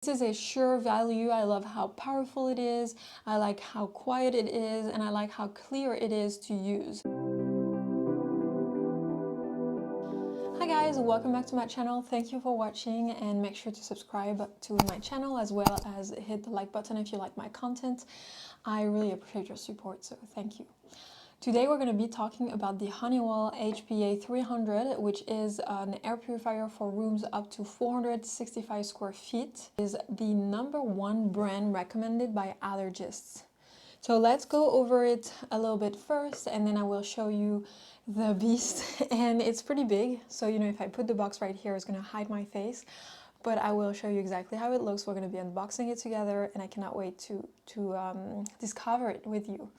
This is a sure value. I love how powerful it is, I like how quiet it is, and I like how clear it is to use. Hi guys, welcome back to my channel. Thank you for watching, and make sure to subscribe to my channel as well as hit the like button if you like my content. I really appreciate your support, so thank you. Today we're going to be talking about the Honeywell HPA300, which is an air purifier for rooms up to 465 square feet. It is the #1 brand recommended by allergists. So let's go over it a little bit first, and then I will show you the beast. And it's pretty big, so you know, if I put the box right here, it's going to hide my face. But I will show you exactly how it looks. We're going to be unboxing it together, and I cannot wait to discover it with you.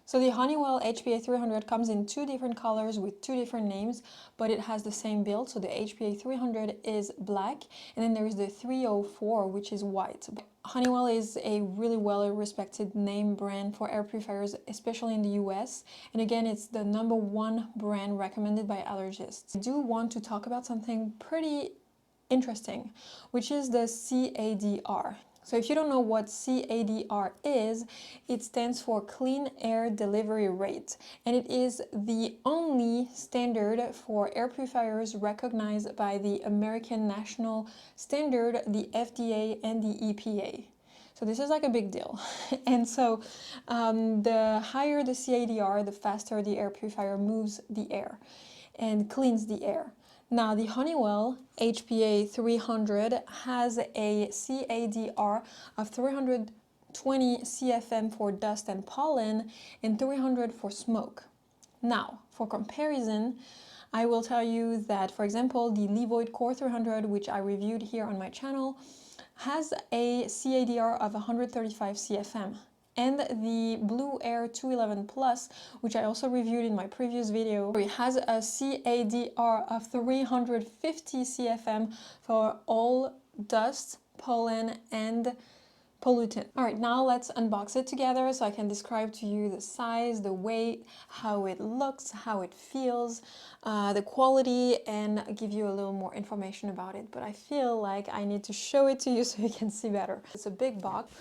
So the Honeywell HPA300 comes in 2 different colors with 2 different names, but it has the same build. So the HPA300 is black, and then there is the 304, which is white. Honeywell is a really well-respected name brand for air purifiers, especially in the US. And again, it's the #1 brand recommended by allergists. I do want to talk about something pretty interesting, which is the CADR. So if you don't know what CADR is, it stands for Clean Air Delivery Rate, and it is the only standard for air purifiers recognized by the American National Standard, the FDA, and the EPA. So this is like a big deal. And so the higher the CADR, the faster the air purifier moves the air and cleans the air. Now, the Honeywell HPA300 has a CADR of 320 CFM for dust and pollen and 300 for smoke. Now, for comparison, I will tell you that, for example, the Levoit Core 300, which I reviewed here on my channel, has a CADR of 135 CFM. And the Blue Air 211 Plus, which I also reviewed in my previous video, it has a CADR of 350 CFM for all dust, pollen, and pollutant. Alright, now let's unbox it together so I can describe to you the size, the weight, how it looks, how it feels, the quality, and give you a little more information about it. But I feel like I need to show it to you so you can see better. It's a big box.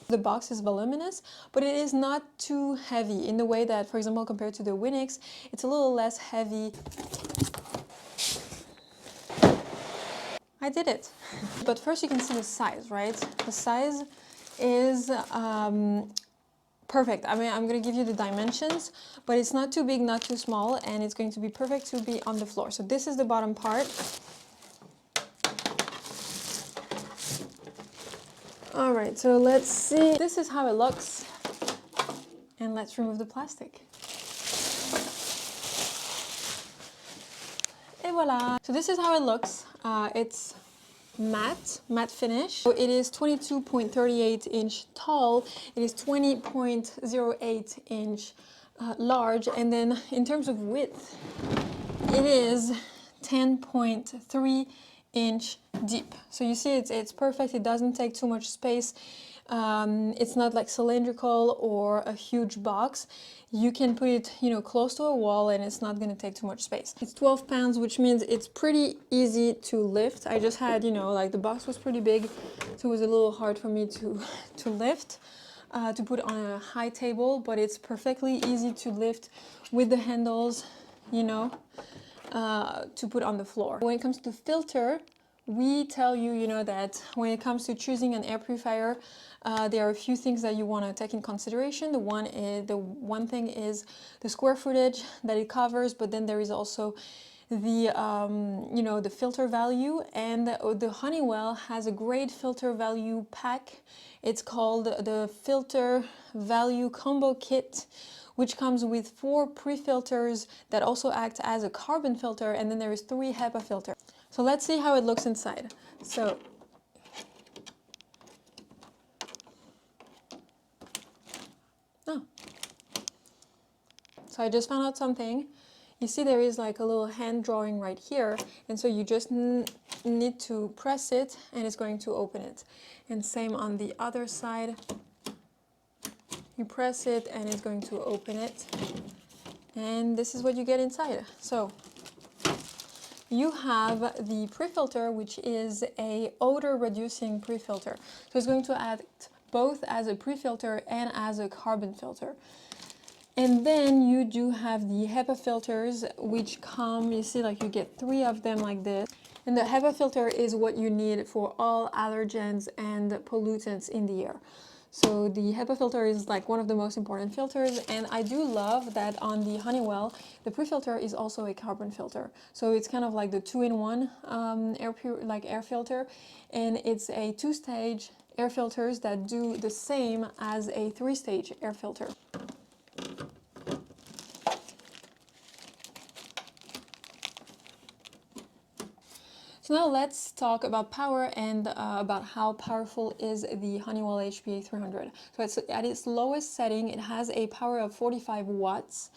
The box is voluminous, but it is not too heavy in the way that, for example, compared to the Winix, it's a little less heavy. I did it. But first you can see the size, right? The size is perfect. I mean, I'm going to give you the dimensions, but it's not too big, not too small, and it's going to be perfect to be on the floor. So this is the bottom part. Alright, so let's see. This is how it looks. And let's remove the plastic. Et voila! So this is how it looks. It's matte finish. So it is 22.38 inch tall. It is 20.08 inch large. And then in terms of width, it is 10.3 inch deep. So you see it's perfect. It doesn't take too much space. It's not like cylindrical or a huge box. You can put it, you know, close to a wall, and it's not going to take too much space. It's 12 pounds, which means it's pretty easy to lift. I just had, you know, like the box was pretty big, so it was a little hard for me to lift, to put on a high table, but it's perfectly easy to lift with the handles, you know, to put on the floor. When it comes to filter, we tell you, you know, that when it comes to choosing an air purifier, there are a few things that you want to take in consideration. The one thing is the square footage that it covers, but then there is also the you know, the filter value. And the Honeywell has a great filter value pack. It's called the Filter Value Combo Kit, which comes with 4 pre-filters that also act as a carbon filter, and then there is 3 HEPA filters. So let's see how it looks inside. So I just found out something. You see there is like a little hand drawing right here, and so you just need to press it and it's going to open it. And same on the other side. You press it and it's going to open it. And this is what you get inside. So you have the pre-filter, which is a odor reducing pre-filter. So it's going to act both as a pre-filter and as a carbon filter. And then you do have the HEPA filters, which come, you see, like you get 3 of them like this. And the HEPA filter is what you need for all allergens and pollutants in the air. So the HEPA filter is like one of the most important filters, and I do love that on the Honeywell, the pre-filter is also a carbon filter. So it's kind of like the 2-in-1 air filter, and it's a 2-stage air filters that do the same as a 3-stage air filter. So now let's talk about power and about how powerful is the Honeywell HPA300. So it's at its lowest setting, it has a power of 45 watts.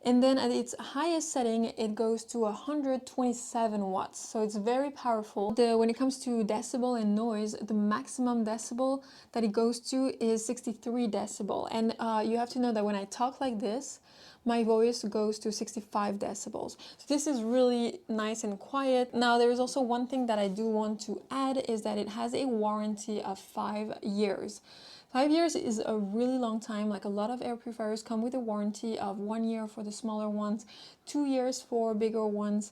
And then at its highest setting, it goes to 127 watts. So it's very powerful. When it comes to decibel and noise, the maximum decibel that it goes to is 63 decibel. And you have to know that when I talk like this, my voice goes to 65 decibels. So this is really nice and quiet. Now, there is also one thing that I do want to add is that it has a warranty of 5 years. 5 years is a really long time. Like, a lot of air purifiers come with a warranty of 1 year for the smaller ones, 2 years for bigger ones.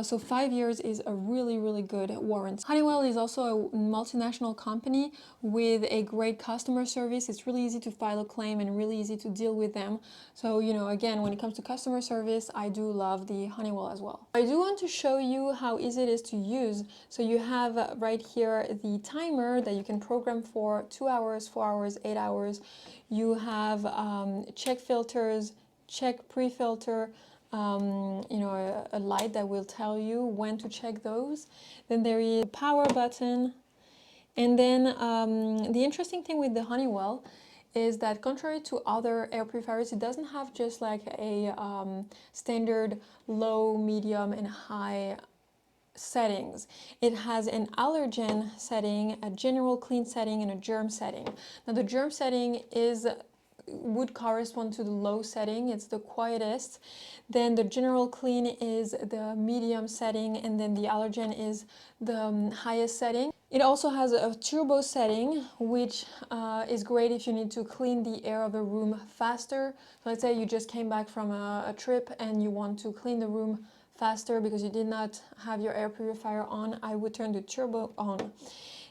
So 5 years is a really, really good warranty. Honeywell is also a multinational company with a great customer service. It's really easy to file a claim and really easy to deal with them. So, you know, again, when it comes to customer service, I do love the Honeywell as well. I do want to show you how easy it is to use. So you have right here the timer that you can program for 2 hours, 4 hours, 8 hours. You have check filters, check pre-filter, you know, a light that will tell you when to check those. Then there is a power button. And then the interesting thing with the Honeywell is that contrary to other air purifiers, it doesn't have just like a standard low, medium, and high settings. It has an allergen setting, a general clean setting, and a germ setting. Now the germ setting would correspond to the low setting, it's the quietest. Then the general clean is the medium setting, and then the allergen is the highest setting. It also has a turbo setting, which is great if you need to clean the air of a room faster. So let's say you just came back from a trip and you want to clean the room faster because you did not have your air purifier on, I would turn the turbo on.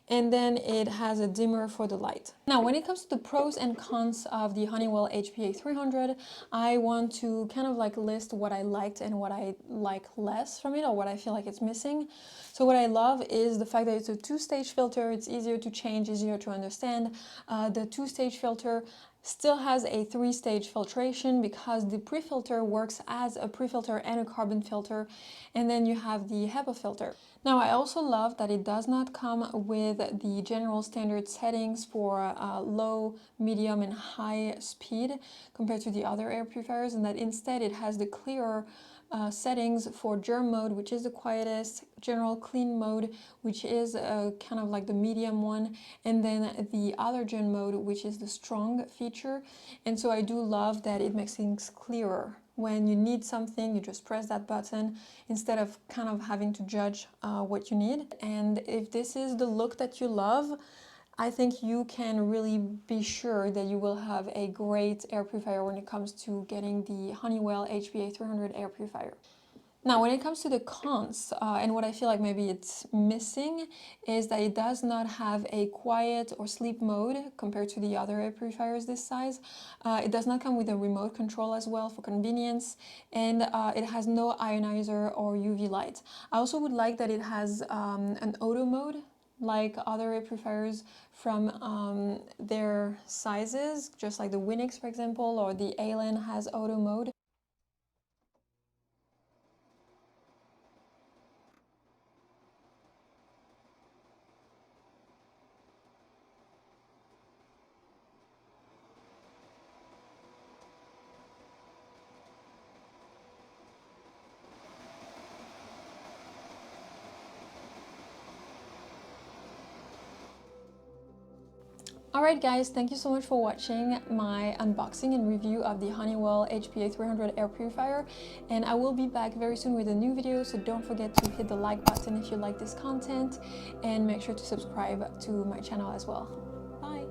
And then it has a dimmer for the light. Now, when it comes to the pros and cons of the Honeywell HPA300, I want to kind of like list what I liked and what I like less from it, or what I feel like it's missing. So what I love is the fact that it's a 2-stage filter. It's easier to change, easier to understand. The 2-stage filter still has a 3-stage filtration because the pre-filter works as a pre-filter and a carbon filter, and then you have the HEPA filter. Now, I also love that it does not come with the general standard settings for low, medium, and high speed compared to the other air purifiers, and that instead it has the clearer settings for germ mode, which is the quietest, general clean mode, which is kind of like the medium one, and then the allergen mode, which is the strong feature. And so I do love that it makes things clearer. When you need something, you just press that button instead of kind of having to judge what you need. And if this is the look that you love, I think you can really be sure that you will have a great air purifier when it comes to getting the Honeywell HPA300 Air Purifier. Now, when it comes to the cons, and what I feel like maybe it's missing, is that it does not have a quiet or sleep mode compared to the other air purifiers this size. It does not come with a remote control as well for convenience, and it has no ionizer or UV light. I also would like that it has an auto mode, like other air purifiers from their sizes, just like the Winix, for example, or the Allen has auto mode. Alright guys, thank you so much for watching my unboxing and review of the Honeywell HPA300 Air Purifier, and I will be back very soon with a new video, so don't forget to hit the like button if you like this content and make sure to subscribe to my channel as well. Bye!